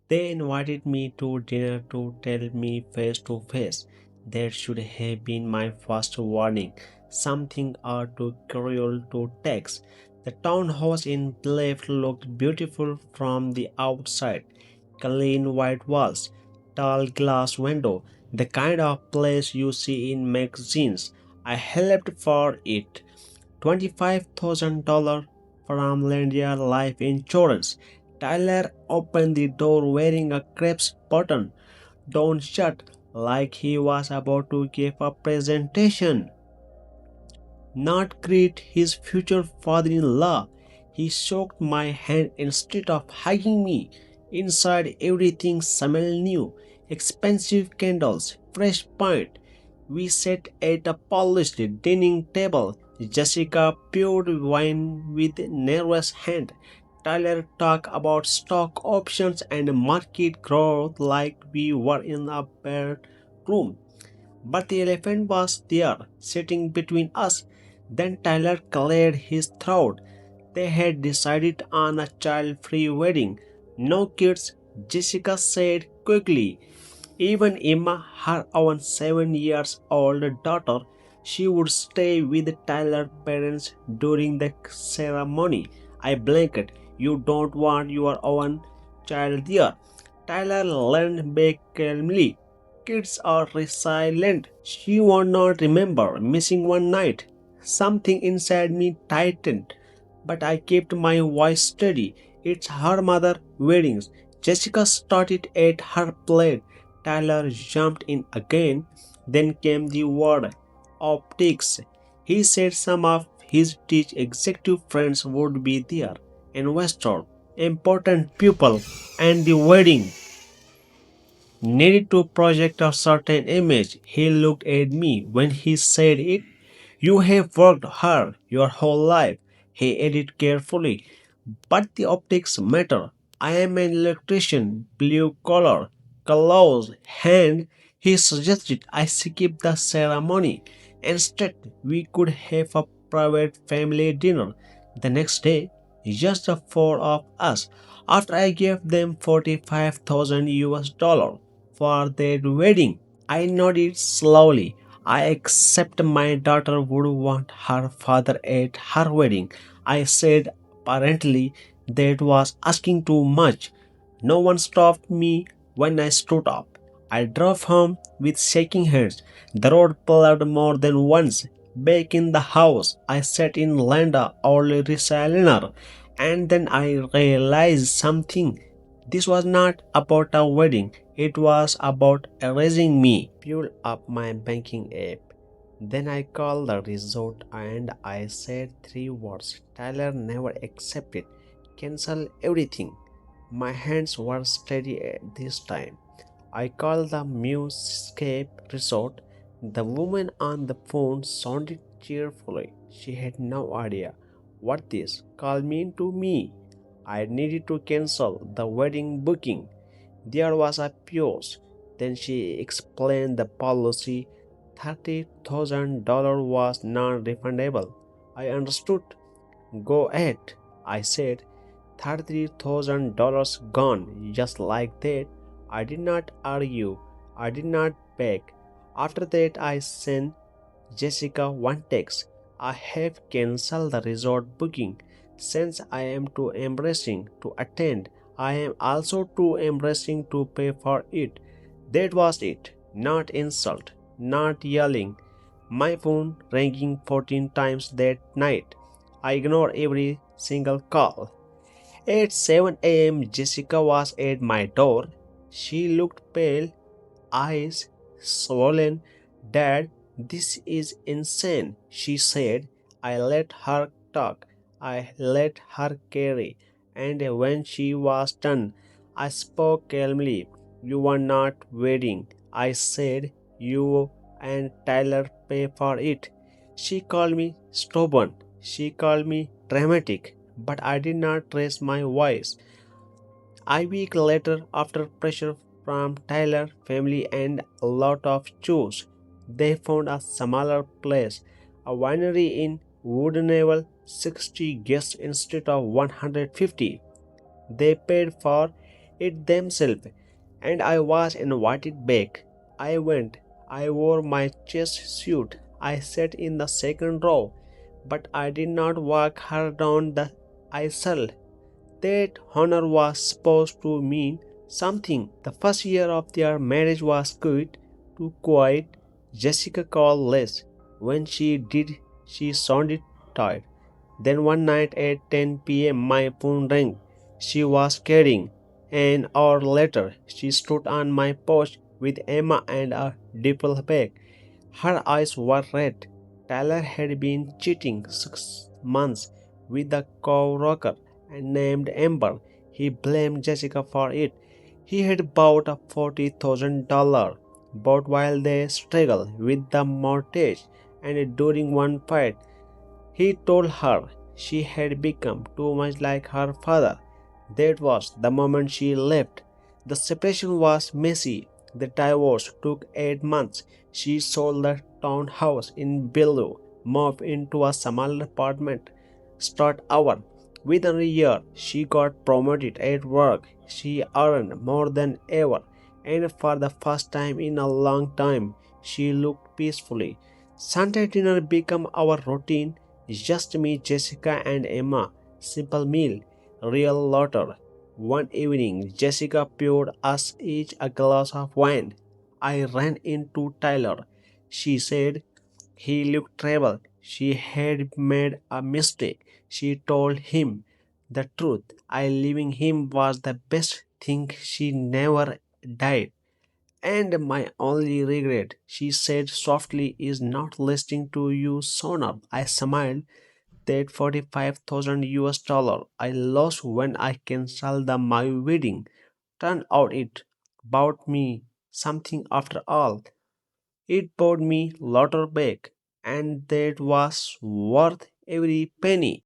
They invited me to dinner to tell me face to face. That should have been my first warning. Something are too cruel to text. The townhouse in Blyth looked beautiful from the outside. Clean white walls, tall glass window, the kind of place you see in magazines. I hoped for it. $25,000 from Landia Life Insurance. Tyler opened the door wearing a crepe button down shut like he was about to give a presentation, not greet his future father-in-law. He shook my hand instead of hugging me. Inside everything smelled new, expensive candles, fresh paint. We sat at a polished dining table. Jessica poured wine with nervous hand. Tyler talked about stock options and market growth like we were in a bedroom. But the elephant was there, sitting between us. Then Tyler cleared his throat. They had decided on a child free wedding. No kids, Jessica said quickly. Even Emma, her own 7 years old daughter, she would stay with Tyler's parents during the ceremony. I blinked. You don't want your own child there. Tyler leaned back calmly. Kids are resilient. She would not remember missing one night. Something inside me tightened, but I kept my voice steady. It's her mother weddings. Jessica started at her plate. Tyler jumped in again. Then came the word optics. He said some of his teach executive friends would be there. Investor, important people, and the wedding needed to project a certain image. He looked at me when he said it. You have worked hard your whole life, he added carefully. But the optics matter. I am an electrician, blue collar, close hand. He suggested I skip the ceremony. Instead, we could have a private family dinner the next day, just the four of us. After I gave them 45,000 US dollar for their wedding, I nodded slowly. I accept my daughter would want her father at her wedding. I said apparently that was asking too much. No one stopped me when I stood up. I drove home with shaking hands. The road pulled more than once. Back in the house, I sat in Landa or recliner, and then I realized something. This was not about a wedding, it was about erasing me. Pulled up my banking app. Then I called the resort and I said three words. Tyler never accepted. Cancel everything. My hands were steady at this time. I called the Musescape Resort. The woman on the phone sounded cheerfully. She had no idea what this call meant to me. I needed to cancel the wedding booking. There was a pause. Then she explained the policy. $30,000 was non refundable. I understood. Go ahead, I said. $33,000 gone just like that. I did not argue. I did not beg. After that, I sent Jessica one text. I have cancelled the resort booking. Since I am too embarrassing to attend, I am also too embarrassing to pay for it. That was it. Not insult, not yelling. My phone ringing 14 times that night. I ignored every single call. At 7 a.m., Jessica was at my door. She looked pale, eyes swollen. Dad, this is insane, she said. I let her talk. I let her carry. And when she was done, I spoke calmly. You were not wedding. I said you and Tyler pay for it. She called me stubborn. She called me dramatic. But I did not raise my voice. A week later, after pressure from Tyler family and a lot of chores, they found a smaller place, a winery in Woodneville, 60 guests instead of 150. They paid for it themselves, and I was invited back. I went. I wore my chest suit. I sat in the second row, but I did not walk her down the aisle. That honor was supposed to mean something. The first year of their marriage was good, too quiet. Jessica called less. When she did, she sounded tired. Then one night at 10 p.m., my phone rang. She was carrying. An hour later, she stood on my porch with Emma and a duffel bag. Her eyes were red. Tyler had been cheating 6 months with a co-worker named Amber. He blamed Jessica for it. He had bought a $40,000 boat while they struggled with the mortgage, and during one fight, he told her she had become too much like her father. That was the moment she left. The separation was messy. The divorce took 8 months. She sold the townhouse in Bellevue, moved into a small apartment, start over. Within a year, she got promoted at work. She earned more than ever, and for the first time in a long time, she looked peacefully. Sunday dinner became our routine. Just me, Jessica, and Emma. Simple meal, real laughter. One evening, Jessica poured us each a glass of wine. I ran into Tyler. She said he looked troubled. She had made a mistake. She told him the truth. I leaving him was the best thing. She never died. And my only regret, she said softly, is not listening to you sooner. I smiled. That 45,000 US dollar I lost when I cancelled my wedding turned out it bought me something after all. It bought me laughter back, and that was worth every penny.